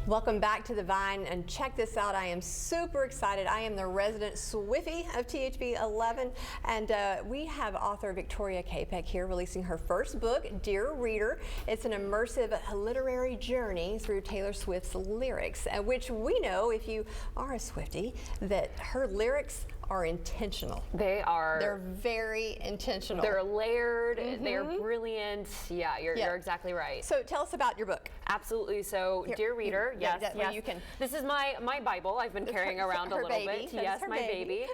Welcome back to the Vine, and check this out. I am super excited. I am the resident Swiftie of THB 11, and we have author Viktoria Capek here releasing her first book, Dear Reader. It's an immersive literary journey through Taylor Swift's lyrics, which we know, if you are a Swiftie, that her lyrics are intentional. They are. They're very intentional. They're layered. They're brilliant. Yeah, you're exactly right. So tell us about your book. Absolutely. So, Here, Dear Reader, yes. Well, you can. This is my Bible. I've been carrying around a little baby. bit. Yes, my baby.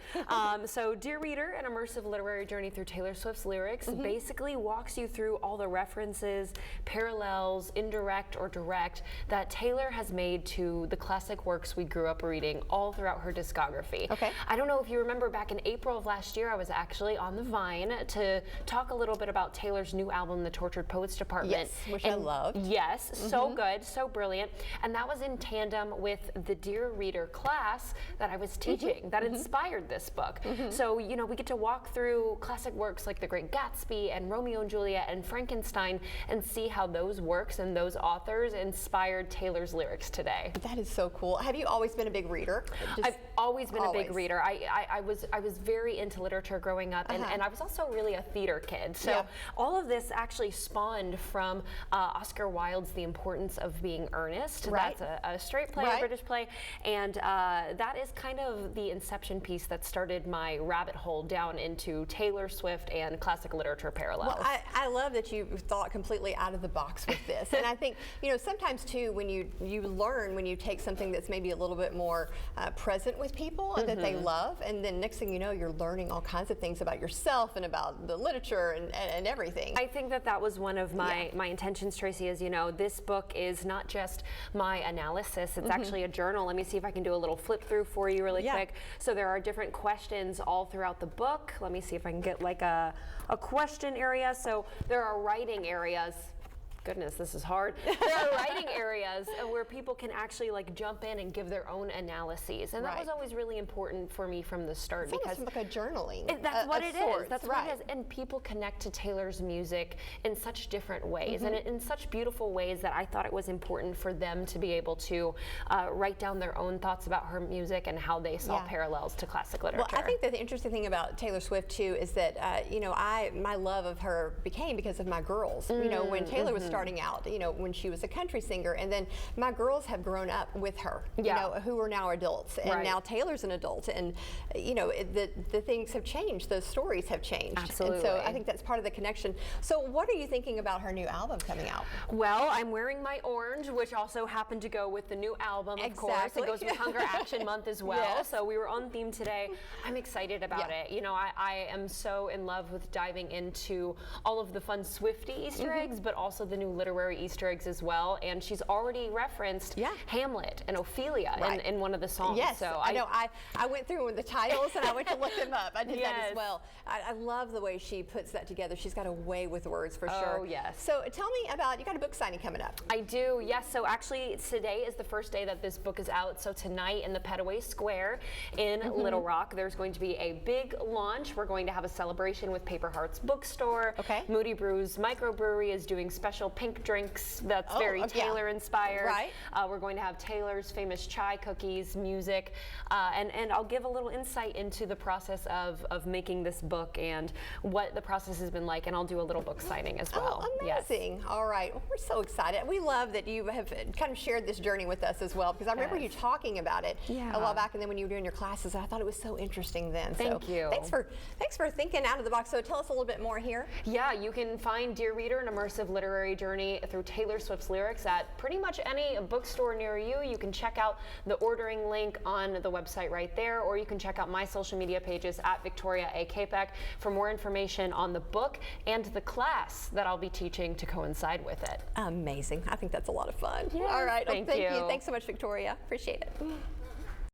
So, Dear Reader, an immersive literary journey through Taylor Swift's lyrics, basically walks you through all the references, parallels, indirect or direct, that Taylor has made to the classic works we grew up reading all throughout her discography. Okay. I don't know if you remember, back in April of last year, I was actually on the Vine to talk a little bit about Taylor's new album, The Tortured Poets Department. Yes, which I loved. Yes, so good, so brilliant. And that was in tandem with the Dear Reader class that I was teaching that inspired this book. So, you know, we get to walk through classic works like The Great Gatsby and Romeo and Juliet and Frankenstein and see how those works and those authors inspired Taylor's lyrics today. That is so cool. Have you always been a big reader? I've always been a big reader. I was very into literature growing up, and I was also really a theater kid. So all of this actually spawned from Oscar Wilde's The Importance of Being Earnest. Right. That's a straight play, a British play, and that is kind of the inception piece that started my rabbit hole down into Taylor Swift and classic literature parallels. Well, I love that you thought completely out of the box with this. And I think, you know, sometimes too, when you learn, when you take something that's maybe a little bit more present with people that they love, and then next thing you know, you're learning all kinds of things about yourself and about the literature and everything. I think that was one of my intentions, Tracy, is, you know, this book is not just my analysis, it's actually a journal. Let me see if I can do a little flip through for you really quick. So there are different questions all throughout the book. Let me see if I can get like a question area. So there are writing areas. Goodness, this is hard. There are writing areas where people can actually like jump in and give their own analyses, and that was always really important for me from the start. It's because almost like a journaling. That's what it is. That's what it is. And people connect to Taylor's music in such different ways, and in such beautiful ways, that I thought it was important for them to be able to write down their own thoughts about her music and how they saw parallels to classic literature. Well, I think that the interesting thing about Taylor Swift too is that you know, my love of her became because of my girls. You know, when Taylor was starting out, you know, when she was a country singer, and then my girls have grown up with her, you know, who are now adults, and now Taylor's an adult, and you know, the things have changed, the stories have changed. Absolutely. And so I think that's part of the connection. So what are you thinking about her new album coming out? Well, I'm wearing my orange, which also happened to go with the new album, of course. It goes with Hunger Action Month as well. So we were on theme today. I'm excited about it. You know, I am so in love with diving into all of the fun Swiftie Easter eggs, but also the new literary Easter eggs as well. And she's already referenced Hamlet and Ophelia in one of the songs. Yes, so I know. I went through the titles and I went to look them up. I did that as well. I love the way she puts that together. She's got a way with words for sure. Oh, yes. So tell me about, you got a book signing coming up. I do, yes. So actually today is the first day that this book is out. So tonight in the Petaway Square in Little Rock, there's going to be a big launch. We're going to have a celebration with Paper Hearts Bookstore. Moody Brews Microbrewery is doing special pink drinks that's very Taylor inspired. We're going to have Taylor's famous chai cookies, music, and I'll give a little insight into the process of making this book and what the process has been like, and I'll do a little book signing as well. Oh, amazing. Yes. All right. Well, we're so excited. We love that you have kind of shared this journey with us as well, because I remember you talking about it a while back, and then when you were doing your classes, I thought it was so interesting then. Thank you. Thanks for thinking out of the box. So tell us a little bit more here. Yeah, you can find Dear Reader, an immersive literary journey through Taylor Swift's lyrics at pretty much any bookstore near you. You can check out the ordering link on the website right there, or you can check out my social media pages at Viktoria A. Capek for more information on the book and the class that I'll be teaching to coincide with it. Amazing. I think that's a lot of fun. Yes, all right. Thank you. you. Thanks so much, Viktoria. Appreciate it.